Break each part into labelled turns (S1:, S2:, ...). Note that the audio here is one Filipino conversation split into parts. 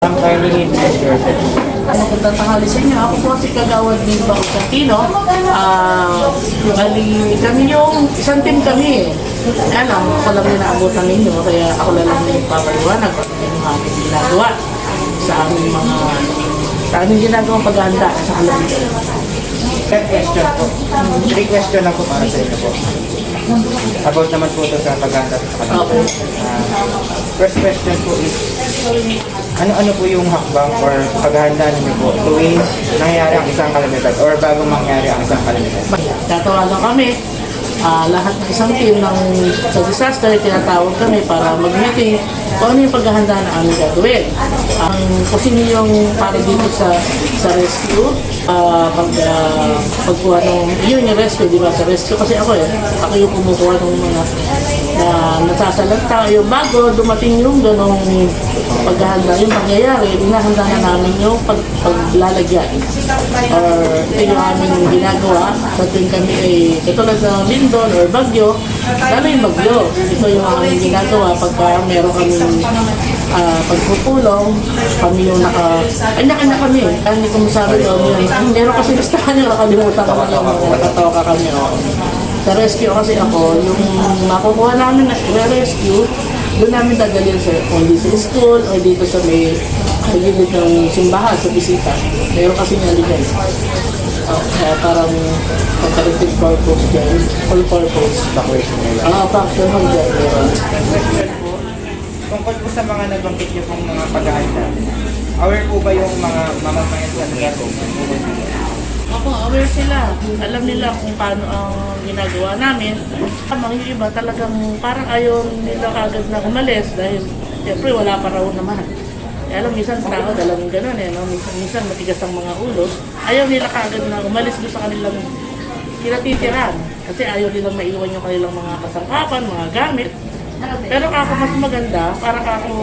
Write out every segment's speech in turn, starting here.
S1: Ang kindly introduce yourself.
S2: Magandang tanghali sa inyo. Ako po si Kagawad din ba Santino. Bali, kami yung isang team kami eh. Kaya lang, ako lang yung naabutan ninyo. Kaya ako lang yung papaliwanag kung ano yung aming ginagawa sa aming ginagawang paghahanda sa Kalamitan.
S1: Third question po. 3 question lang po para sa inyo po. About naman po ito sa paghahanda sa Kalamitan. First question po is, ano po yung hakbang or paghahanda ninyo po tuwing nangyayari ang isang kalamitan or bago mangyari ang isang kalamitan?
S2: Tatawagan kami. Lahat ng isang team sa disaster, tinatawag kami para mag-meeting kung ano yung paghahanda na aming gagawin. Kasi yung para dito sa rescue, pagkuha ng, yun yung rescue, di ba? Sa rescue kasi ako yung kumukuha ng mga nasasalanta. Yung bago dumating yung ganong paghahanda, yung pangyayari, inahanda na namin yung paglalagyan. Or ito yung aming ginagawa sa tuwing kami ay katulad ng Lindon or Bagyo, lalo yung Bagyo. Ito yung aming ginagawa pagka meron kaming pagpupulong, kami yung kanya-kanya kami. Kaya hindi ko masabi doon yun. Meron kasi listahan yung nakalimutan ko yung nakatawa kami. Sa rescue kasi ako, yung makukuha namin na rescue, doon namin dadalhin kung dito sa school o dito sa may gilid ng simbahan sa bisita. Meron kasi naligay. Kaya parang comparative purpose dyan, full purpose.
S1: Evacuation nila.
S2: Factual dyan.
S1: Tungkol po sa mga nabanggit niyo pong mga paghahanda, aware po ba yung mga mamamayan sa lugar po?
S2: Ako, aware sila. Alam nila kung paano ang ginagawa namin. Yung iba talagang parang ayaw nila kagad na umalis dahil siyempre wala pa raw naman. Alam, minsan tao talagang gano'n no? Minsan matigas ang mga ulo. Ayaw nila kagad na umalis doon sa kanilang kinatitiran. Kasi ayaw nilang maiwan yung kanilang mga kasangkapan, mga gamit. Pero ako mas maganda, para ako,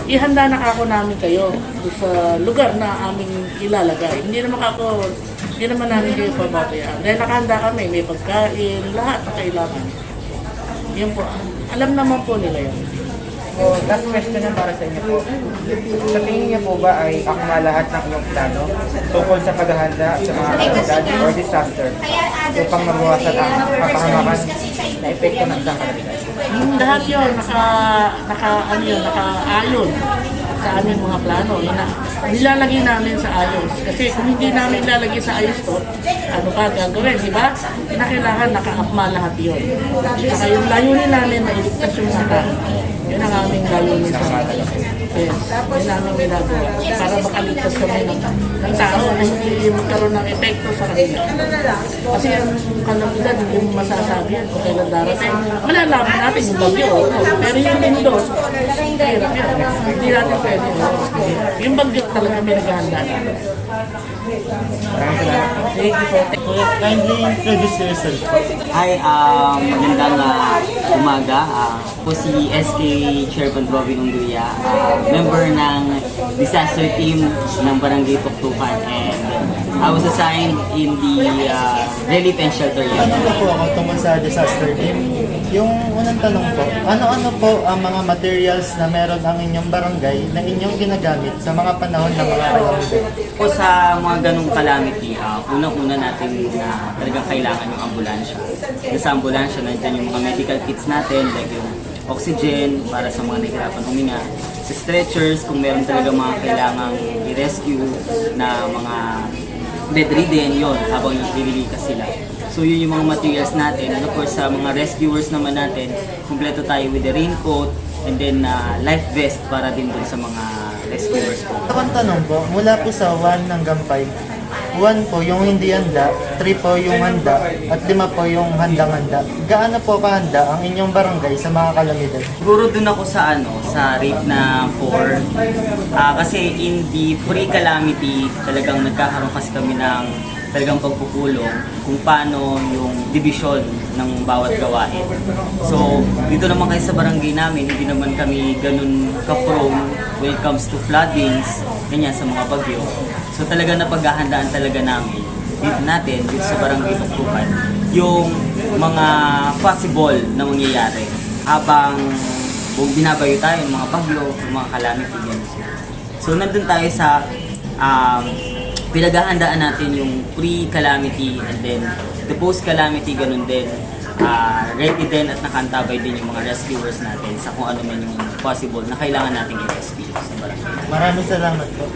S2: ihanda na ako namin kayo sa lugar na aming ilalagay. Hindi naman namin kayo pababayaan. Dahil nakahanda kami, may pagkain, lahat na kailangan. Yun po, alam naman po nila yun.
S1: So, last question na para sa inyo po. Sa tingin niyo po ba ay akma lahat ng iyong plano tungkol sa paghahanda sa mga kalamidad or disaster upang mabawasan ang kapahamakan na epekto ng isang kalamidad?
S2: Lahat yun, nakaayon sa aming mga plano. Nilalagay namin sa ayos. Kasi kung hindi namin ilalagay sa ayos to, ano pa gagawin, di ba? Kailangan nakaakma lahat yun. Saka yung layunin namin na iligtas yung saka. Yun ang aming layunin sa mga. Yes, yun ang aming ginagawa. Para makaligtas kami ng tao na hindi magkaroon ng epekto sa kanila. Kasi ang kalamidad, hindi mo masasabi yan kung kailan darating. Malalaman natin yung bagyo. Pero yung Lindon, hirap yan. Hindi natin pwede. Yung bagyo talaga may naghahanda natin.
S1: Maraming salamat.
S2: Thank you po.
S3: Kindly introduce yourself.
S4: Hi, magandang umaga. Ako si SK Chairman Robin Ungguya, member ng disaster team ng Barangay Tuktukan, and I was assigned in the relief and shelter unit.
S3: Ano po ako tungkol sa disaster team? Yung unang tanong po, ano-ano po ang mga materials na meron ang inyong barangay na inyong ginagamit sa mga panahon ng mga kalamidad?
S4: Po sa mga ganong calamity, unang-una natin na talagang kailangan yung ambulansya. Sa ambulansya, nandiyan yung mga medical kits natin, like yung oxygen para sa mga nahihirapan huminga, sa stretchers kung meron talaga mga kailangang i-rescue na mga bedridden, yon habang nililikas sila. So yun yung mga materials natin. And of course sa mga rescuers naman natin, kumpleto tayo with the raincoat and then life vest para din dun sa mga rescuers po.
S3: Ang tanong po, mula po sa 1 hanggang 5, 1 po yung hindi handa, 3 po yung handa, at 5 po yung handang-handa. Gaano po kahanda ang inyong barangay sa mga kalamidad?
S4: Siguro dun ako sa sa rate na 4. Kasi in the pre-calamity, talagang nagkakaroon kasi kami ng talagang pagpupulong kung paano yung division ng bawat gawain. So, dito naman kayo sa barangay namin, hindi naman kami ganun ka-prone when it comes to floodings, ganyan sa mga bagyo. So, talaga napaghahandaan talaga namin dito sa barangay Tuktukan, yung mga possible na mangyayari habang binabayo tayo, yung mga bagyo, yung mga calamity, ganun. So nandun tayo sa pinaghahandaan natin yung pre-calamity and then the post-calamity, ganun din. Ready din at nakantabay din yung mga rescuers natin sa kung ano man yung possible na kailangan nating i-rescue sa barangay.
S3: Maraming salamat po.